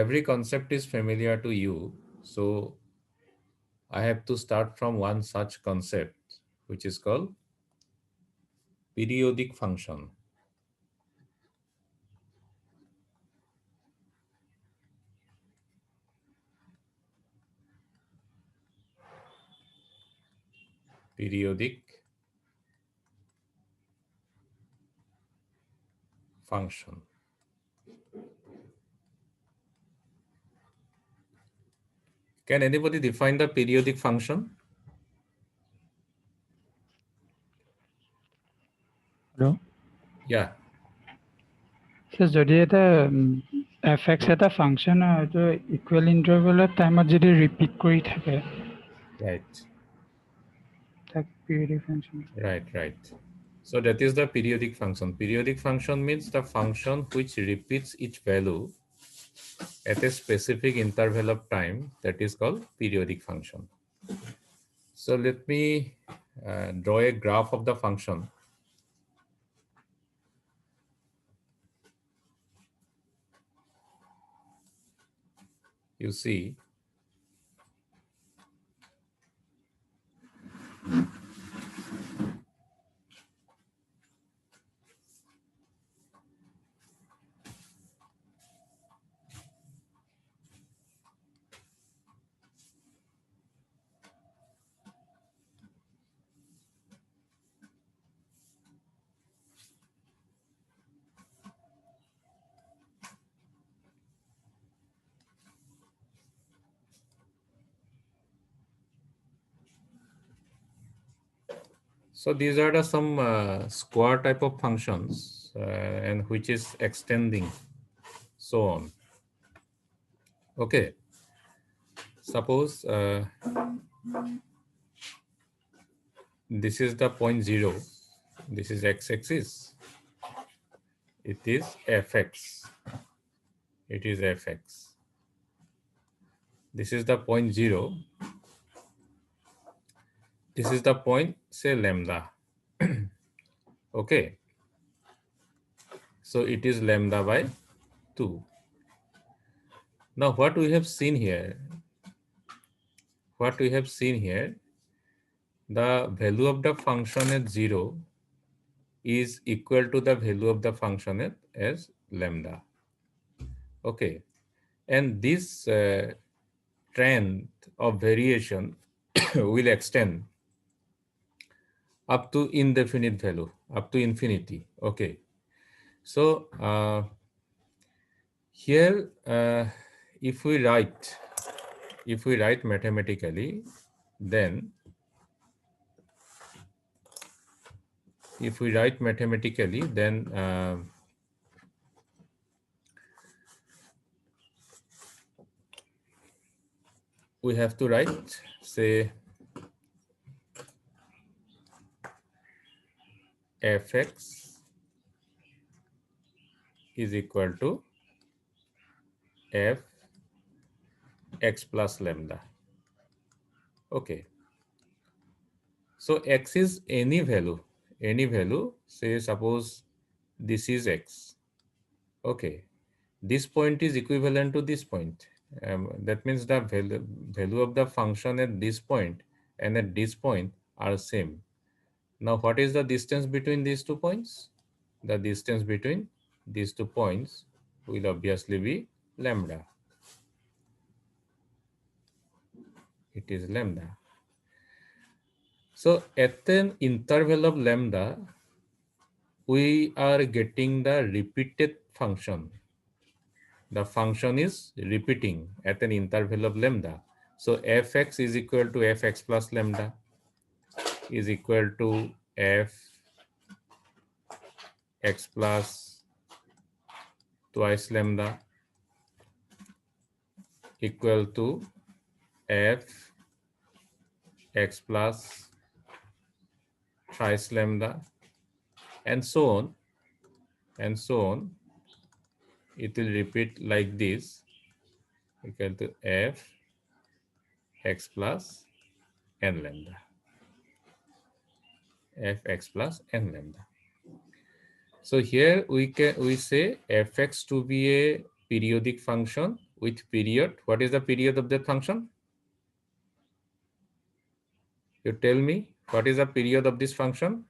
every concept is familiar to you. So I have to start from one such concept, which is called periodic function. Periodic function. Can anybody define the periodic function? Hello? Yeah, So যদি এটা fx এটা function হয় হয়তো equal ইণ্টাৰভেলৰ টাইমত যদি repeat কৰি থাকে right, তাক periodic function. right. So that is the periodic function. Periodic function means the function which repeats each value at a specific interval of time. That is called periodic function. So let me draw a graph of the function. You see, so these are the some square type of functions and which is extending, so on. Okay. Suppose this is the point 0. This is x-axis. It is fx. It is fx. This is the point 0. This is the point, say, lambda. Okay. So it is lambda by 2. Now what we have seen here, the value of the function at 0 is equal to the value of the function at as lambda. Okay. And this trend of variation will extend up to indefinite value, up to infinity. Okay. So here, if we write mathematically, then we have to write, say, fx is equal to f x plus lambda. Okay. So x is any value, say suppose this is x. Okay. This point is equivalent to this point. That means the value of the function at this point and at this point are same. Now, what is the distance between these 2 points? The distance between these 2 points will obviously be lambda. It is lambda. So at an interval of lambda, we are getting the repeated function. The function is repeating at an interval of lambda. So fx is equal to fx plus lambda is equal to f x plus twice lambda equal to f x plus thrice lambda, and so on, It will repeat like this, equal to f x plus n lambda, fx plus n lambda. So here we say fx to be a periodic function with period. What is the period of that function? You tell me, what is the period of this function?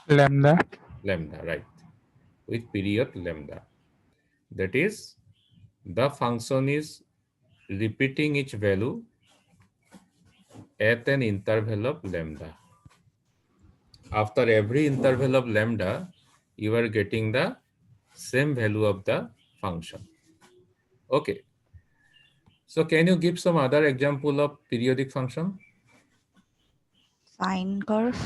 lambda. Lambda, right? With period lambda. That is, the function is repeating its value at an interval of lambda. After every interval of lambda, you are getting the same value of the function. Okay. So can you give some other example of periodic function? Sine curve.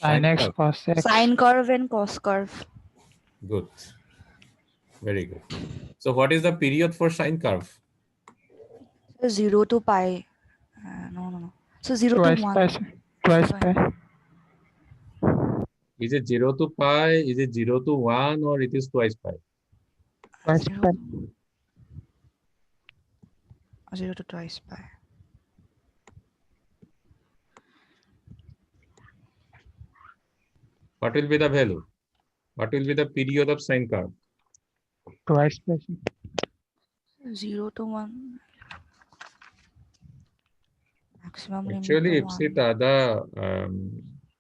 Sin Sine x curve. cos x. Sine curve and cos curve. Good. Very good. So what is the period for sine curve? So 0 to pi. No. So 0 to Twice pi. 1. Twice Pi. pi. Is it 0 to pi? Is it 0 to 1 or it is twice pi? Twice 0 pi. to 0 to twice pi. What will be the value? What will be the period of sine curve? Twice pi. 0 to 1. Maximum limit to Actually, 1. Ipsita, the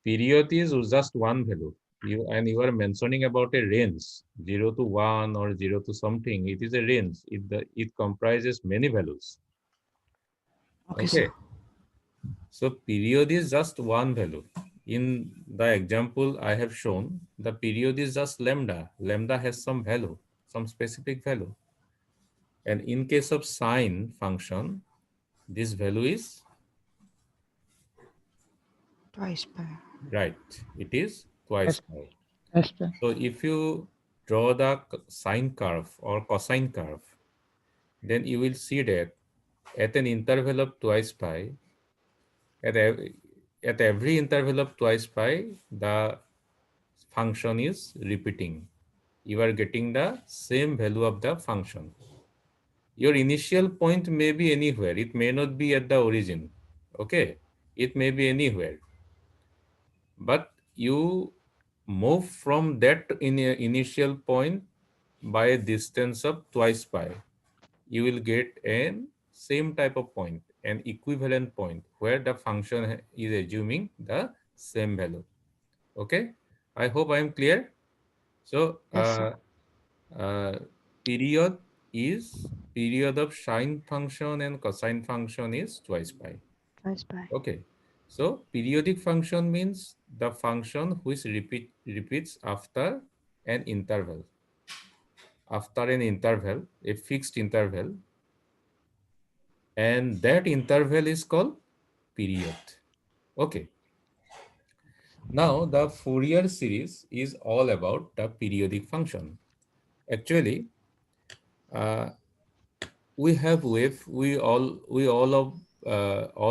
period is just one value. You are mentioning about a range, 0 to 1 or 0 to something. It is a range. It comprises many values. Okay, sir. Okay. So period is just one value. In the example I have shown, the period is just lambda. Lambda has some value, some specific value. And in case of sine function, this value is Twice pi. right. It is twice Twice pi. twice pi. So if you draw the sine curve or cosine curve, then you will see that at an interval of twice pi, at, at every interval of twice pi, the function is repeating. You are getting the same value of the function. Your initial point may be anywhere. It may not be at the origin. Okay. It may be anywhere. But you move from that initial point by a distance of twice pi. You will get an same type of point, an equivalent point where the function is assuming the same value. Okay. I hope I am clear. So, Yes, sir. uh, period is period of sine function and cosine function is twice pi. Twice pi. Okay. So periodic function means the function which repeats an interval. After an interval, a fixed interval, and that interval is called period. Okay. Now the Fourier series is all about the periodic function. Actually, uh, we have wave. All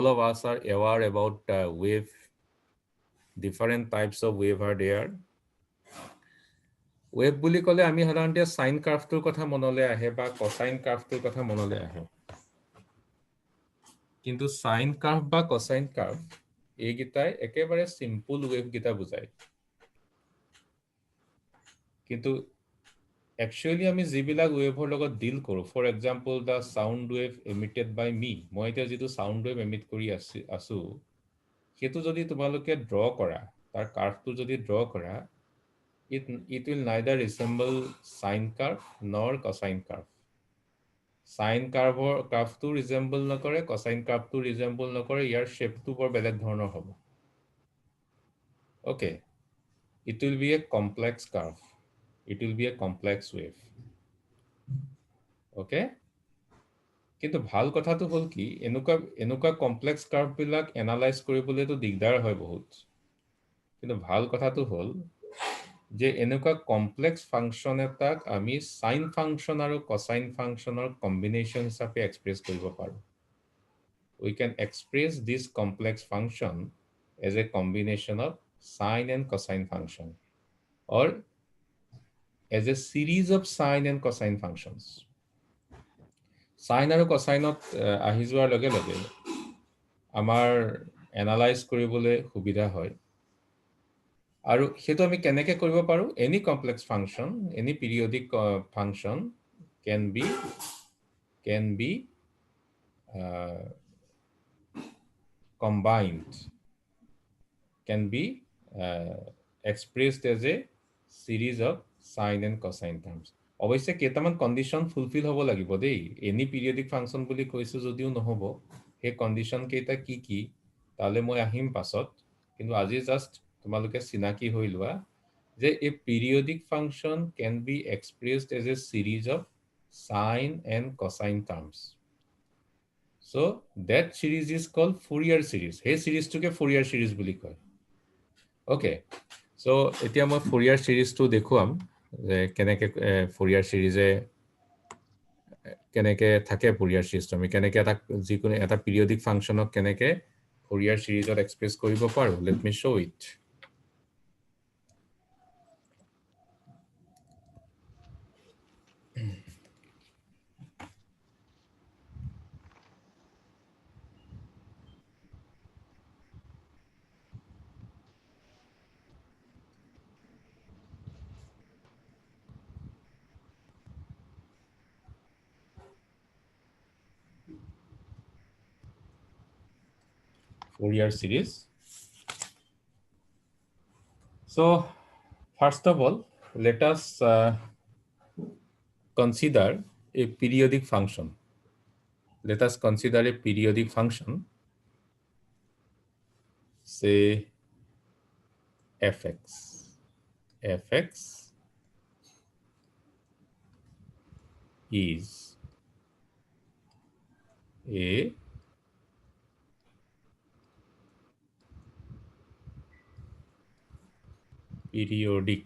of us are aware about wave. Different types of wave are there. Wave বুলি ক'লে আমি সাধাৰণতে sign কাৰ্ভটোৰ কথা মনলৈ আহে বা cosine কাৰ্ভটোৰ কথা মনলৈ আহে কিন্তু সাইন কাৰ্ভ বা কসাইন কাৰ্ভ এইকেইটাই একেবাৰে সিম্পল ৱেভ কেইটা বুজায় কিন্তু একচুয়ালি আমি যিবিলাক ৱেভৰ লগত ডিল কৰোঁ for example the sound wave emitted by me মই এতিয়া যিটো সাউণ্ড ৱেভ এমিট কৰি আছো সেইটো যদি তোমালোকে ড্ৰ কৰা তাৰ কাৰ্ভটো যদি ড্ৰ কৰা it will neither resemble sine curve nor cosine curve. Sine কাৰ্ভটো ৰিজেম্বল নকৰে cosine কাৰ্ভটো ৰিজেম্বল নকৰে ইয়াৰ শেপটো বৰ বেলেগ ধৰণৰ হ'ব okay it will be a complex curve it will be a complex wave okay কিন্তু ভাল কথাটো হ'ল কি এনেকুৱা কমপ্লেক্স কাৰ্ভ বিলাক এনালাইজ কৰিবলৈতো দিগদাৰ হয় বহুত কিন্তু ভাল কথাটো হ'ল যে এনেকুৱা কমপ্লেক্স ফাংচন এটাক আমি সাইন ফাংচন আৰু কসাইন ফাংচনৰ কম্বিনেশ্যন হিচাপে এক্সপ্ৰেছ কৰিব পাৰো we can express this complex function as a combination of sine and cosine function or as a series of sine and cosine functions sine আৰু cosineত আহি যোৱাৰ লগে লগে আমাৰ এনালাইজ কৰিবলৈ সুবিধা হয় আৰু হেতু আমি কেনেকৈ কৰিব পাৰো any complex function any periodic function can be combined, can be expressed as a series of sine and cosine terms. অৱশ্যে কেইটামান কণ্ডিশ্যন ফুলফিল হ'ব লাগিব দেই, এনি পিৰিয়ডিক ফাংচন বুলি কৈছো যদিও নহ'ব, সেই কণ্ডিশ্যন কেইটা কি কি তালে মই আহিম পাছত, কিন্তু আজি জাষ্ট তোমালোকে চিনাকি হৈ লোৱা যে a periodic function can be expressed as a series of sine and cosine terms. So that series is called Fourier series. Hey series toke Fourier series বুলি কয়. Okay. So এতিয়া মই Fourier series to দেখুৱাম যে কেনেকে Fourier series কেনেকে থাকে Fourier series আমি কেনেকে এটা যিকোনো এটা periodic functionক কেনেকে Fourier seriesত এক্সপ্ৰেছ কৰিব পাৰো. Let me show it. Fourier series. So first of all, let us consider a periodic function. Let us consider a periodic function, say fx. Fx is a periodic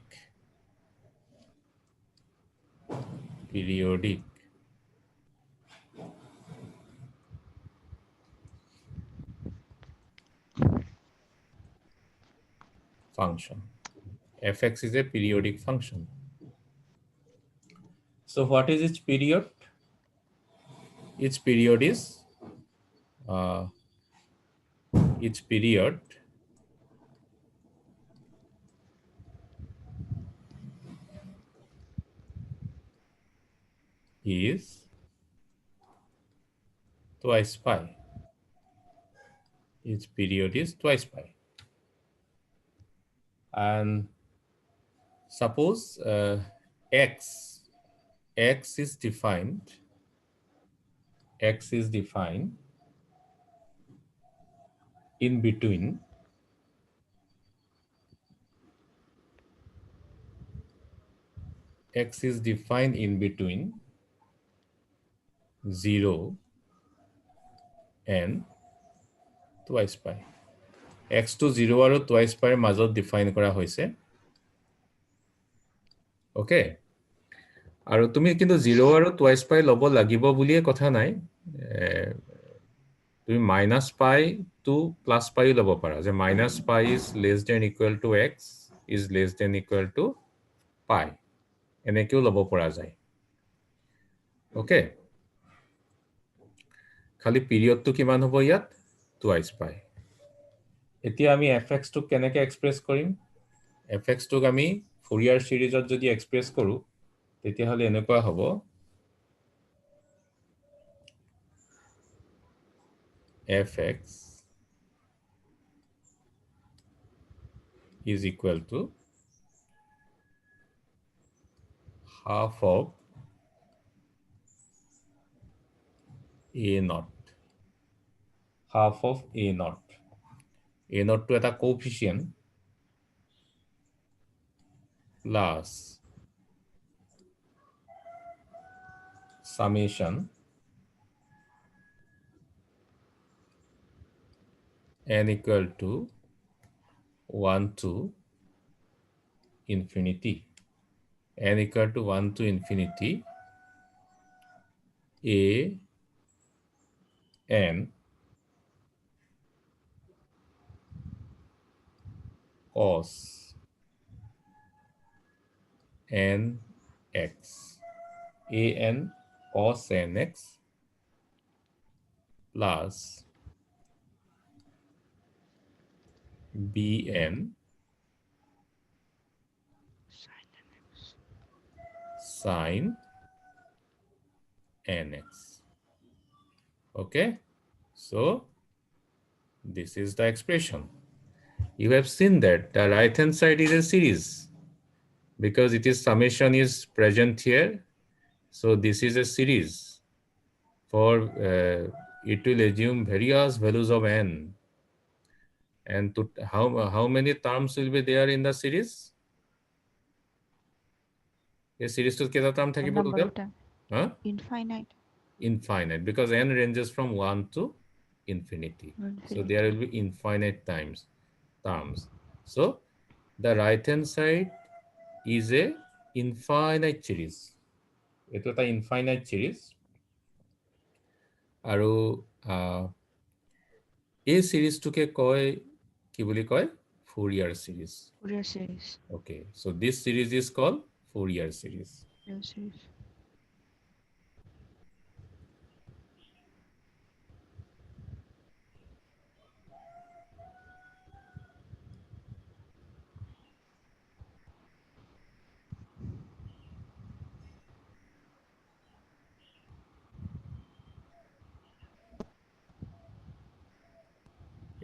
function. Fx is a periodic function. So what is its period? Its period is its period is twice pi. Its period is twice pi. And suppose x is defined in between x is defined in between 0 and twice pi. X to 0 আৰু twice pi মাজত define কৰা হৈছে. Okay. আৰু তুমি কিন্তু 0 আৰু twice pi ল'ব লাগিব বুলিয়ে কথা নাই. তুমি minus pi to plus pi ল'ব পাৰা যে minus pi is less than equal to x is less than equal to pi. এনেকেও ল'ব পৰা যায়. Okay. খালি পিৰিয়ডটো কিমান হ'ব ইয়াত? Twice pi. এতিয়া আমি fx টো কেনেকে এক্সপ্ৰেছ কৰিম? fx টোক আমি Fourier সিৰিজত যদি এক্সপ্ৰেছ কৰো তেতিয়া হলে এনেকুৱা হ'ব fx is equal to half of a naught. Half of a naught. A naught to এটা coefficient plus summation n equal to 1 to infinity. N equal to 1 to infinity a n cos n x. A n cos n x plus b n sin nx. Okay, so this is the expression. You have seen that the right hand side is a series because it is summation is present here. So this is a series for it will assume various values of n. And to how many terms will be there in the series? A series to keta term N thakibo number total? of time. Huh? Infinite. Infinite, because n ranges from 1 to infinity. So Infinite. there will be infinite terms. So the right hand side is a infinite series. Eto ta infinite series. Aru এই সিরিজটোকে কয় কি বুলি কয় Fourier series. Fourier series. Okay, so this series is called Fourier series. Fourier series.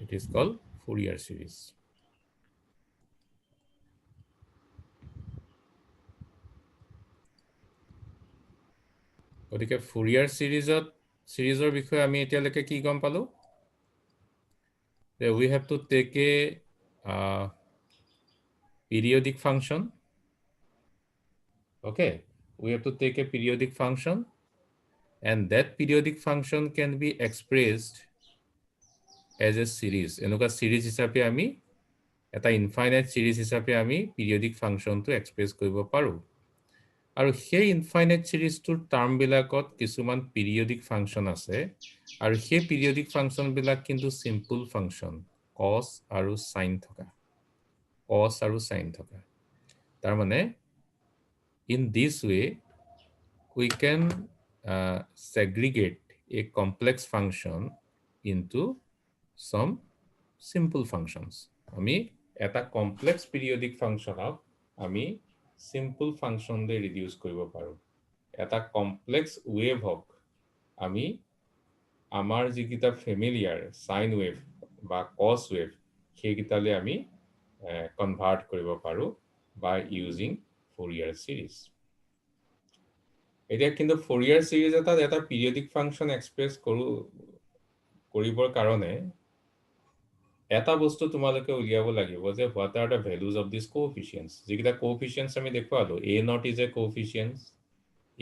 It is called Fourier series. গতিকে Fourier series বিষয়ে আমি এতিয়ালৈকে কি গম পালো? That we have to take a periodic function. Okay, we have to take a periodic function, and that periodic function can be expressed as a series. এনেকুৱা series হিচাপে আমি এটা infinite series হিচাপে আমি periodic function to express কৰিব পাৰো। আৰু সেই infinite series to term বিলাকত কিছুমান periodic function আছে, আৰু সেই periodic function বিলাক কিন্তু simple function, cos আৰু sin থকা। cos আৰু sin থকা। তাৰ মানে in this way we can segregate a complex function into some simple functions. আমি এটা complex periodic function আমি simple function de reduce কৰিব পাৰো। এটা complex wave আমি আমাৰ যিকিটা familiar sine wave বা cos wave সেইকিটালে আমি convert কৰিব পাৰো by using Fourier series. এতিয়া কিন্তু Fourier series এটা periodic function express কৰিবৰ কাৰণে এটা বস্তু তোমালোকে উলিয়াব লাগিব যে what are the values of these coefficients. যিকিটা coefficients আমি দেখুৱালো, a naught is a coefficient,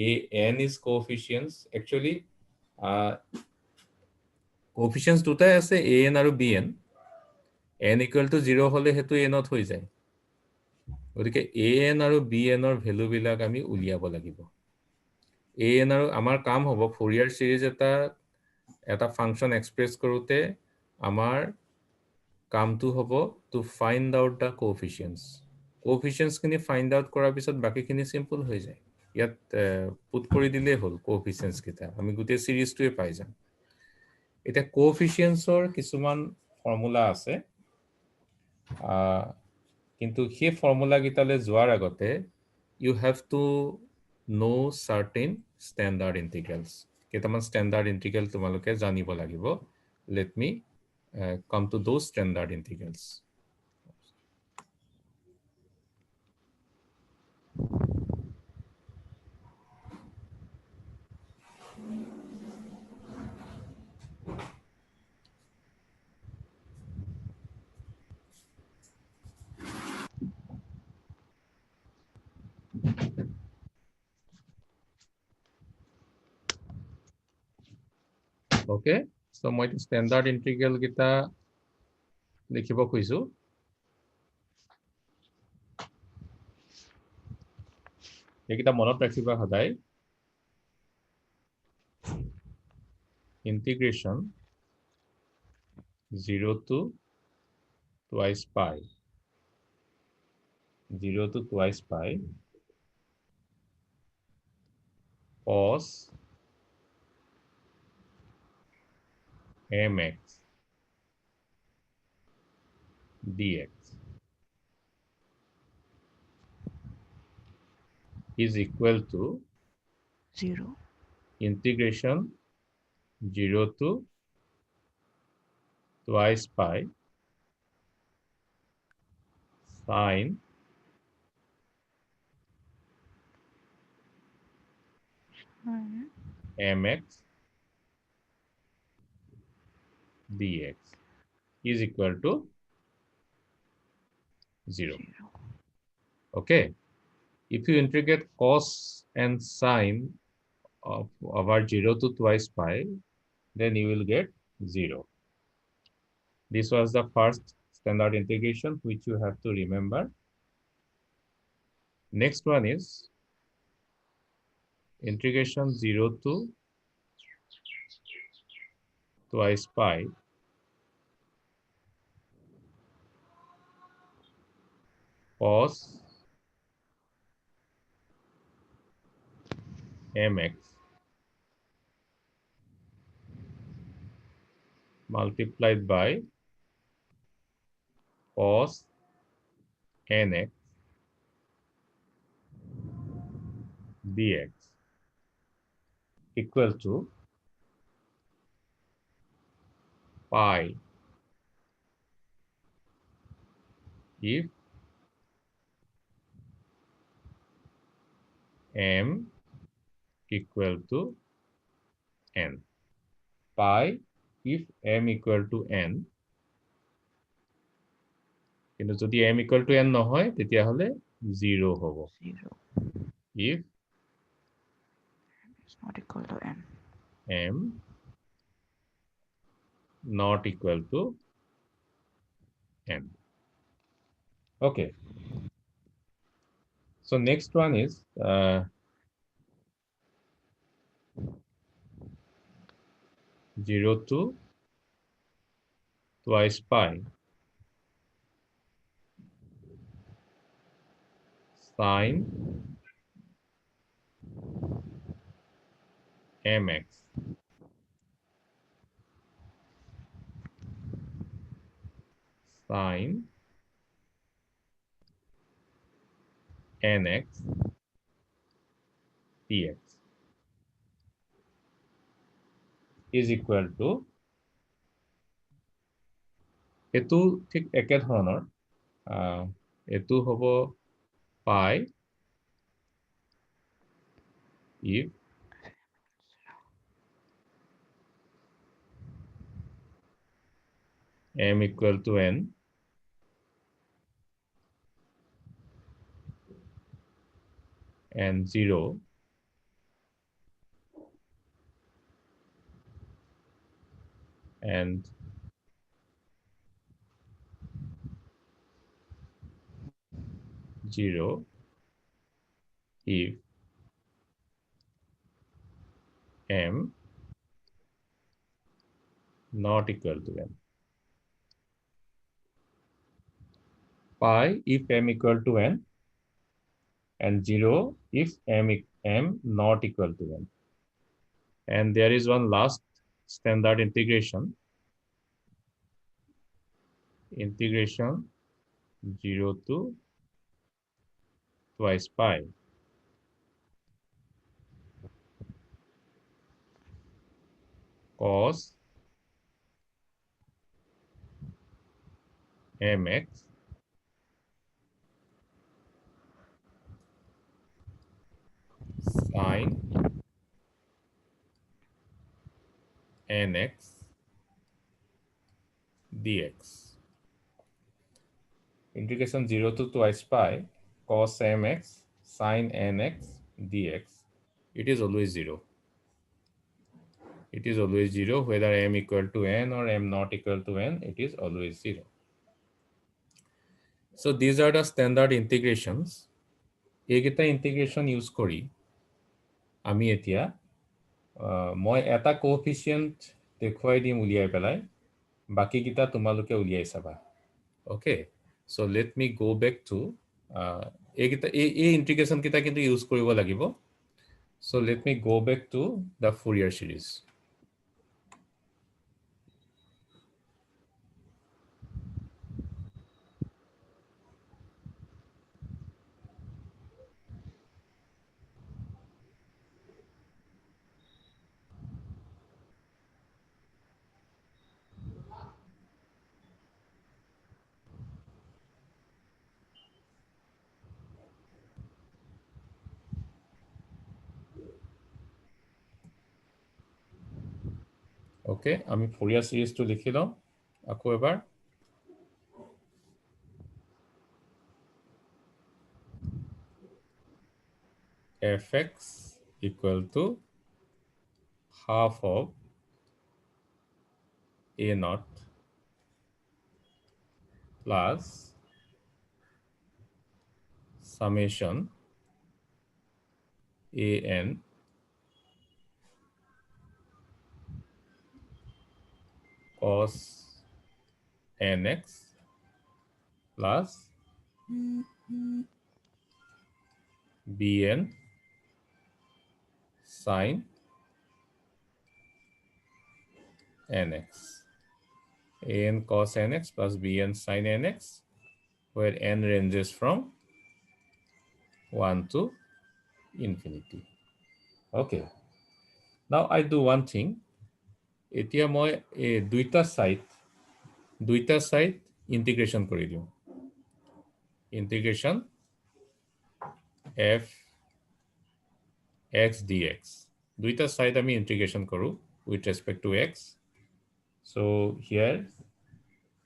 a n is coefficients. Actually coefficients দুটাই আছে, a n আৰু b n. n equal to 0 হলে হেতু a naught হৈ যায়। গতিকে a n আৰু b n ৰ ভ্যালু বিলাক আমি উলিয়াব লাগিব। a n আৰু আমাৰ কাম হ'ব Fourier series এটা ফাংশন এক্সপ্ৰেস কৰোতে আমাৰ কামটো হ'ব to find out the coefficients. Coefficients খিনি find out কৰাৰ পিছত বাকিখিনি simple হৈ যায়। ইয়াত পুট কৰি দিলে হ'ল coefficients কিটা, আমি গোটেই সিরিজটোৱে পাই যাম। এটা coefficientsৰ কিছুমান ফৰ্মুলা আছে, কিন্তু সেই ফৰ্মুলা কিটালে যোৱাৰ আগতে you have to know certain standard integrals. কেইটামান standard integral তোমালোকে জানিব লাগিব। Let me come to those standard integrals. Okay, so মই standard integral kita লিখিব খুজিছো। এইকেইটা মনত ৰাখিবা সদায়। Integration 0 to twice pi, 0 to twice pi cos mx dx is equal to 0. integration 0 to twice pi sine mx dx is equal to 0. Okay. If you integrate cos and sine of over 0 to twice pi, then you will get 0. This was the first standard integration which you have to remember. Next one is integration 0 to twice pi cos mx multiplied by cos nx dx equal to pi if m equal to n. Pi if m equal to n. কিন্তু যদি m equal to n নহয় তেতিয়াহলে 0 হ'ব। 0 If is not equal to n. m not equal to n. Okay. So next one is 0 to twice pi sine mx sine nx dx is equal to এটো ঠিক একে ধৰণৰ এটো হ'ব pi if m equal to n and 0 and 0 if m not equal to n. Pi if m equal to n and 0 if m not equal to n. And there is one last standard integration. Integration 0 to twice pi cos mx sine nx dx. Integration 0 to twice pi cos mx sine nx dx. It is always 0. It is always 0 whether m equal to n or m not equal to n, it is always 0. So these are the standard integrations. এইকেইটা integration use কৰি আমি এতিয়া মই এটা coefficient দেখুৱাই দিম উলিয়াই পেলাই বাকি কিটা তোমালোকে উলিয়াই চাবা। Okay, so let me go back to এই integration কিটা কিন্তু use কৰিব লাগিব। So let me go back to the Fourier series. ওকে আমি Fourier series টো লিখি লওঁ আকৌ এবাৰ fx equal to half of a naught plus summation an cos nx plus bn sin nx an cos nx plus bn sin nx where n ranges from 1 to infinity. Okay, now I do one thing. এতিয়া মই এই দুইটা side integration কৰি দিওঁ integration f x dx দুইটা side আমি integration কৰো with respect to x. So here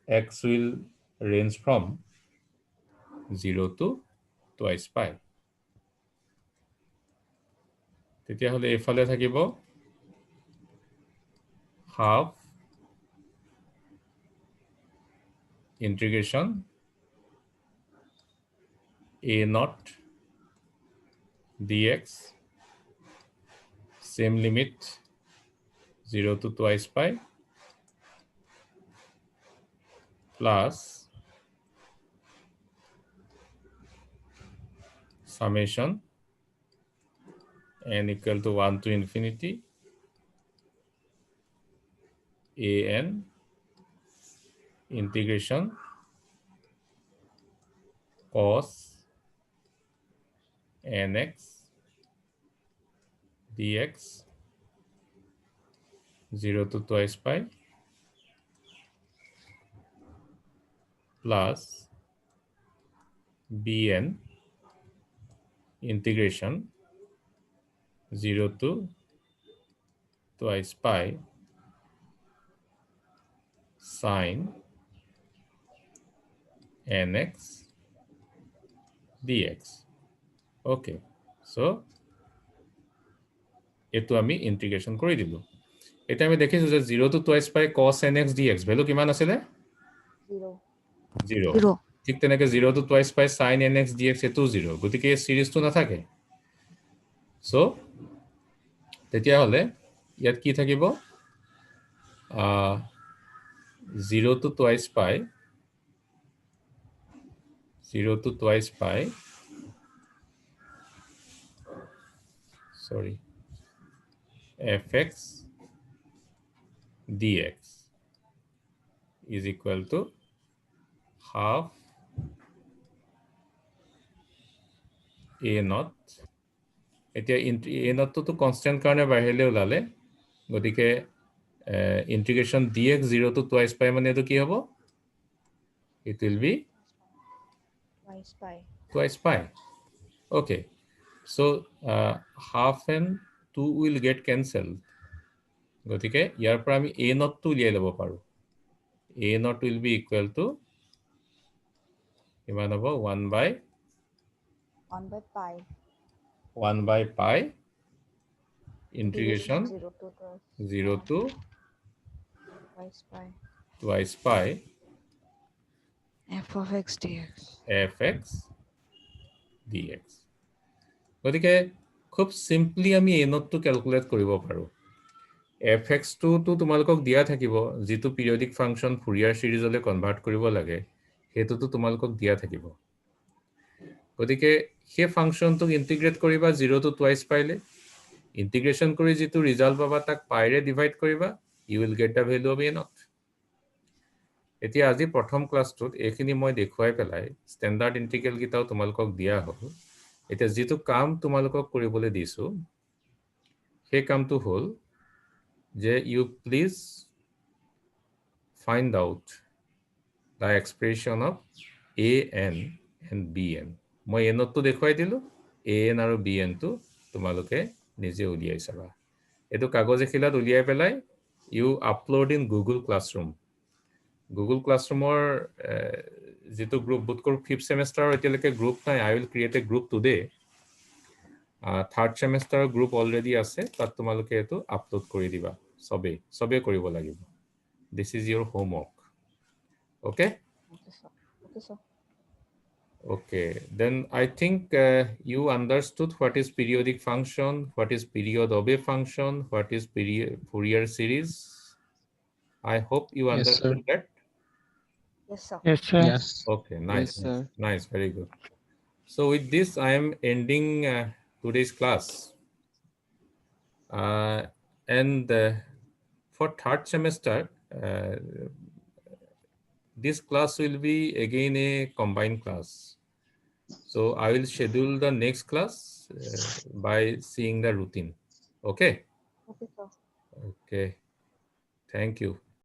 x will range from 0 to twice pi. তেতিয়া হলে এফালে থাকিব half integration a naught dx same limit 0 to twice pi plus summation n equal to 1 to infinity an integration cos nx dx 0 to twice pi plus bn integration 0 to twice pi sin nx dx. Okay, so এটো আমি integration কৰি দিলো এটা আমি দেখিছো যে 0 to twice pi cos nx dx value কিমান আছিলে 0 ঠিক তেনেকে 0 to twice pi sin nx dx এটো 0 গতিকে এই সিরিজটো নাথাকে সো তেতিয়া হলে ইয়াত কি থাকিব 0 to twice pi 0 to twice pi sorry fx dx is equal to half a naught এতিয়া a naught তো কনস্ট্যান্ট কারণে বাইরেলে ওলালে গতিকে integration dx 0 to twice pi মানে এটো কি হবে it will be twice pi okay so half and 2 will get cancelled গতিকে ইয়াৰ পৰা আমি a naught তো উলিয়াই লব পাৰো a naught will be equal to কিমান হ'ব 1 by pi integration 0 to twice pi f of x dx fx dx গতিকে খুব সিম্পলি আমি a naught তো ক্যালকুলেট কৰিব পাৰো fx তো তোমালোকক দিয়া থাকিব যেটো পিৰিয়ডিক ফাংচন ফুৰিয়াৰ সিৰিজলে কনভাৰ্ট কৰিব লাগে হেতু তো তোমালোকক দিয়া থাকিব গতিকে হে ফাংচনটো ইন্টিগ্ৰেট কৰিবা 0 to twice pi লে ইন্টিগ্ৰেশন কৰি যেটো ৰিজাল্ট পাবা তাক pi ৰে ডিভাইড কৰিবা you will get the value of a naught এতিয়া আজি প্ৰথম ক্লাছটোত এখিনি মই দেখুৱাই পেলাই স্ট্যান্ডাৰ্ড ইন্টিগ্ৰেল কিটাও তোমালোকক দিয়া হ'ব এটা যেটো কাম তোমালোকক কৰিবলৈ দিছো হে কামটো হ'ল যে you please find out the expression of an and bn মই a naught তো দেখুৱাই দিলো an আৰু bn তো তোমালোকে নিজে উলিয়াই চাবা এটো কাগজ এখিলাত উলিয়াই পেলাই you upload in Google Classroom. Google Classroom or Zito group, both fifth semester or group নাই. I will create a group today. Third semester group already আছে, but তোমালোকে এটো upload কৰি দিবা সবে কৰিব লাগিব. This is your homework. Okay? Okay, sir. Okay, sir. Okay, then I think you understood what is periodic function, what is period of a function, what is Fourier series. I hope you Yes, sir. understood that. Yes, sir. Yes, sir. Yes. Okay, Yes, nice, sir. nice, very good. So with this, I am ending today's class. And for third semester, this class will be again a combined class. So I will schedule the next class by seeing the routine. Okay? Okay, sir. Okay. Thank you.